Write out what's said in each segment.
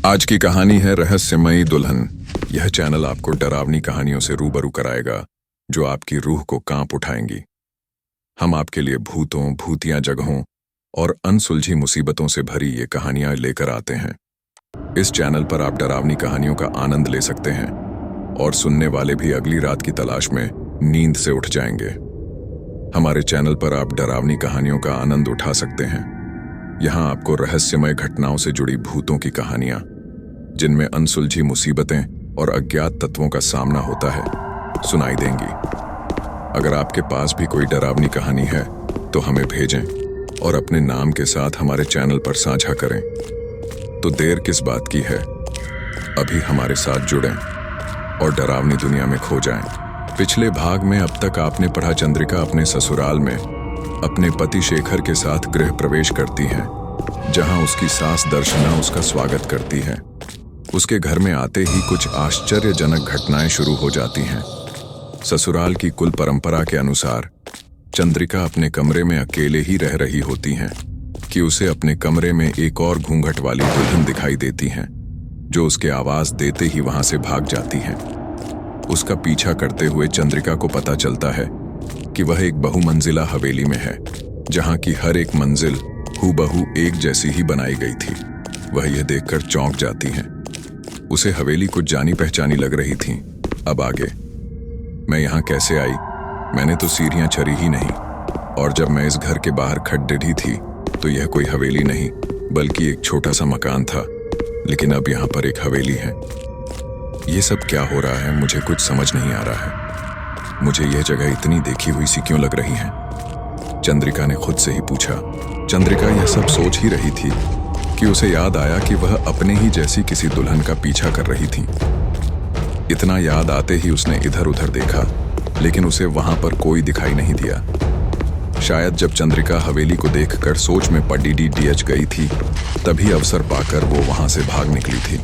आज की कहानी है रहस्यमयी दुल्हन। यह चैनल आपको डरावनी कहानियों से रूबरू कराएगा जो आपकी रूह को कांप उठाएंगी। हम आपके लिए भूतों, भूतिया जगहों और अनसुलझी मुसीबतों से भरी ये कहानियां लेकर आते हैं। इस चैनल पर आप डरावनी कहानियों का आनंद ले सकते हैं और सुनने वाले भी अगली रात की तलाश में नींद से उठ जाएंगे। हमारे चैनल पर आप डरावनी कहानियों का आनंद उठा सकते हैं। यहाँ आपको रहस्यमय घटनाओं से जुड़ी भूतों की कहानियां, जिनमें अनसुलझी मुसीबतें और अज्ञात तत्वों का सामना होता है, सुनाई देंगी। अगर आपके पास भी कोई डरावनी कहानी है तो हमें भेजें और अपने नाम के साथ हमारे चैनल पर साझा करें। तो देर किस बात की है, अभी हमारे साथ जुड़ें और डरावनी दुनिया में खो जाएं। पिछले भाग में अब तक आपने पढ़ा चंद्रिका अपने ससुराल में अपने पति शेखर के साथ गृह प्रवेश करती हैं, जहां उसकी सास दर्शना उसका स्वागत करती है। उसके घर में आते ही कुछ आश्चर्यजनक घटनाएं शुरू हो जाती हैं। ससुराल की कुल परंपरा के अनुसार चंद्रिका अपने कमरे में अकेले ही रह रही होती हैं कि उसे अपने कमरे में एक और घूंघट वाली दुल्हन दिखाई देती हैं, जो उसके आवाज देते ही वहां से भाग जाती हैं। उसका पीछा करते हुए चंद्रिका को पता चलता है कि वह एक बहुमंजिला हवेली में है, जहां की हर एक मंजिल हूबहू एक जैसी ही बनाई गई थी। वह यह देखकर चौंक जाती हैं। उसे हवेली कुछ जानी पहचानी लग रही थी। अब आगे, मैं यहाँ कैसे आई? मैंने तो सीढ़ियां चढ़ी ही नहीं, और जब मैं इस घर के बाहर खड़ी थी तो यह कोई हवेली नहीं बल्कि एक छोटा सा मकान था, लेकिन अब यहाँ पर एक हवेली है। ये सब क्या हो रहा है, मुझे कुछ समझ नहीं आ रहा है। मुझे यह जगह इतनी देखी हुई सी क्यों लग रही है? चंद्रिका ने खुद से ही पूछा। चंद्रिका यह सब सोच ही रही थी कि उसे याद आया कि वह अपने ही जैसी किसी दुल्हन का पीछा कर रही थी। इतना याद आते ही उसने इधर उधर देखा, लेकिन उसे वहां पर कोई दिखाई नहीं दिया। शायद जब चंद्रिका हवेली को देखकर सोच में पड़ी डीएच गई थी, तभी अवसर पाकर वो वहां से भाग निकली थी।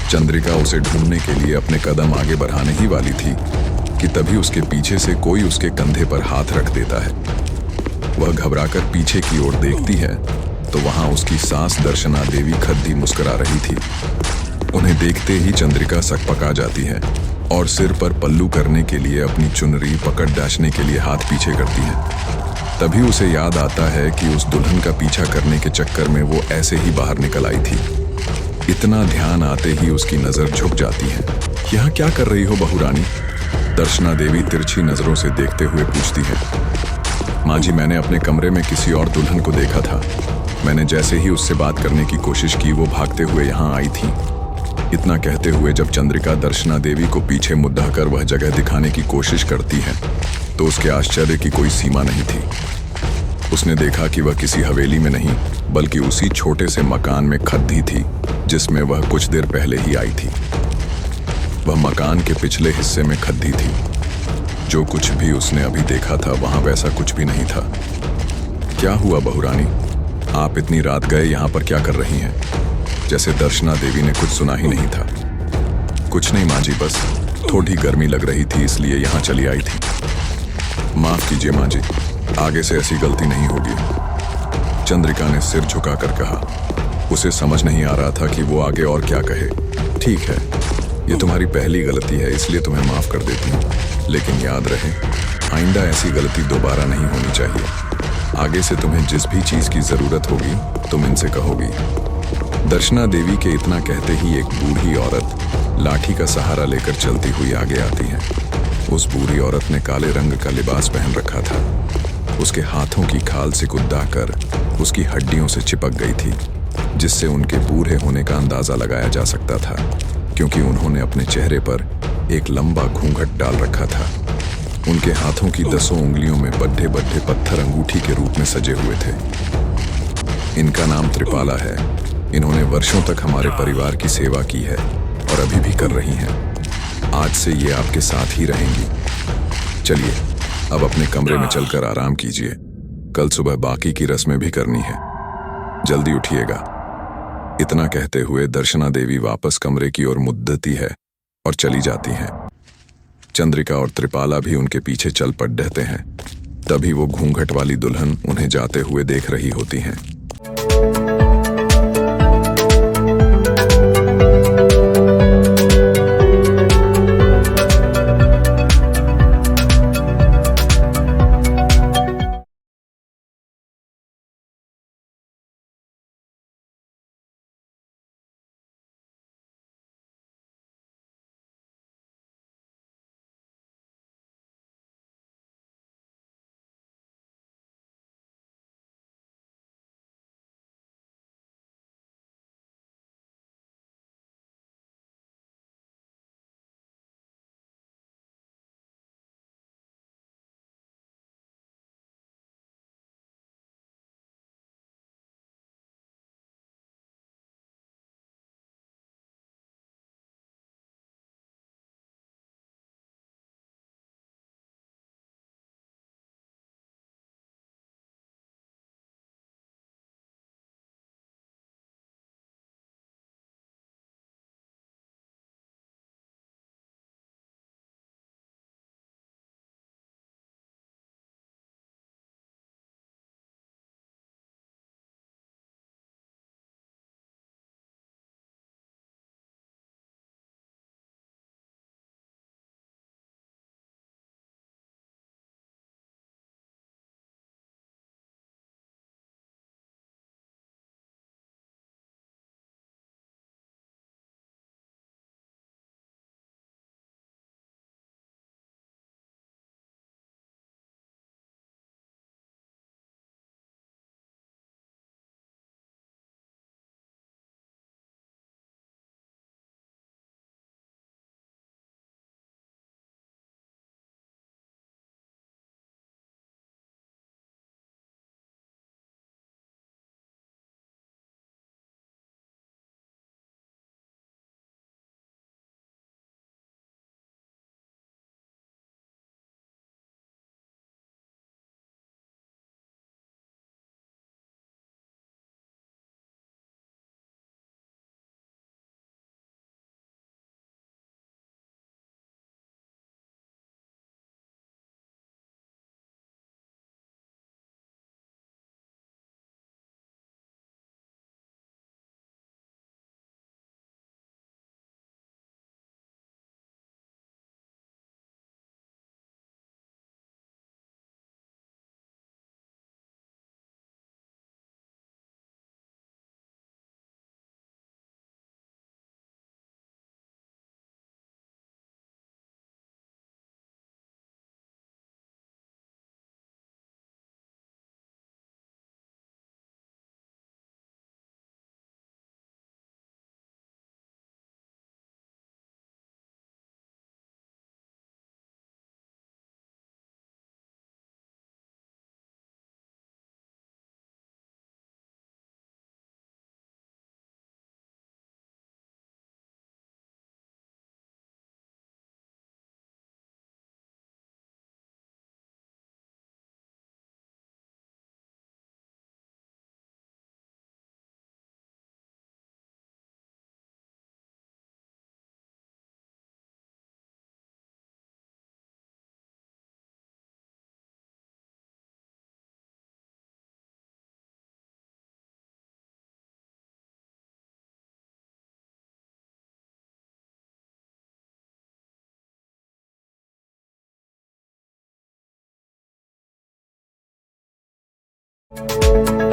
चंद्रिका उसे ढूंढने के लिए अपने कदम आगे बढ़ाने ही वाली थी कि तभी उसके पीछे से कोई उसके कंधे पर हाथ रख देता है। वह घबराकर पीछे की ओर देखती है तो वहां उसकी सास दर्शना देवी खद्दी मुस्कुरा रही थी। उन्हें देखते ही चंद्रिका सकपका जाती है और सिर पर पल्लू करने के लिए अपनी चुनरी पकड़ डांचने के लिए हाथ पीछे करती है। तभी उसे याद आता है कि उस दुल्हन का पीछा करने के चक्कर में वो ऐसे ही बाहर निकल आई थी। इतना ध्यान आते ही उसकी नजर झुक जाती है। यहाँ क्या कर रही हो बहुरानी? दर्शना देवी तिरछी नजरों से देखते हुए पूछती है। माँ जी, मैंने अपने कमरे में किसी और दुल्हन को देखा था। मैंने जैसे ही उससे बात करने की कोशिश की, वो भागते हुए यहाँ आई थी। इतना कहते हुए जब चंद्रिका दर्शना देवी को पीछे मुद्दा कर वह जगह दिखाने की कोशिश करती है, तो उसके आश्चर्य की कोई सीमा नहीं थी। उसने देखा कि वह किसी हवेली में नहीं बल्कि उसी छोटे से मकान में खद्दी थी, जिसमें वह कुछ देर पहले ही आई थी। वह मकान के पिछले हिस्से में खद्दी थी। जो कुछ भी उसने अभी देखा था वहां वैसा कुछ भी नहीं था। क्या हुआ बहुरानी, आप इतनी रात गए यहाँ पर क्या कर रही हैं? जैसे दर्शना देवी ने कुछ सुना ही नहीं था। कुछ नहीं माँ जी, बस थोड़ी गर्मी लग रही थी इसलिए यहाँ चली आई थी। माफ कीजिए माँ जी, आगे से ऐसी गलती नहीं होगी। चंद्रिका ने सिर झुकाकर कहा। उसे समझ नहीं आ रहा था कि वो आगे और क्या कहे। ठीक है, ये तुम्हारी पहली गलती है, इसलिए तुम्हें माफ कर देती हूँ, लेकिन याद रहे आइंदा ऐसी गलती दोबारा नहीं होनी चाहिए। आगे से तुम्हें जिस भी चीज की जरूरत होगी तुम इनसे कहोगी। दर्शना देवी के इतना कहते ही एक बूढ़ी औरत लाठी का सहारा लेकर चलती हुई आगे आती है। उस बूढ़ी औरत ने काले रंग का लिबास पहन रखा था। उसके हाथों की खाल सिकुड़ कर उसकी हड्डियों से चिपक गई थी, जिससे उनके बूढ़े होने का अंदाजा लगाया जा सकता था, क्योंकि उन्होंने अपने चेहरे पर एक लंबा घूंघट डाल रखा था। उनके हाथों की 10 उंगलियों में बड्ढे बड्ढे पत्थर अंगूठी के रूप में सजे हुए थे। इनका नाम त्रिपाला है। इन्होंने वर्षों तक हमारे परिवार की सेवा की है और अभी भी कर रही हैं। आज से ये आपके साथ ही रहेंगी। चलिए अब अपने कमरे में चलकर आराम कीजिए। कल सुबह बाकी की रस्में भी करनी है। जल्दी उठिएगा। इतना कहते हुए दर्शना देवी वापस कमरे की ओर मुद्दती है और चली जाती हैं। चंद्रिका और त्रिपाला भी उनके पीछे चल पड़ते हैं। तभी वो घूंघट वाली दुल्हन उन्हें जाते हुए देख रही होती हैं। है।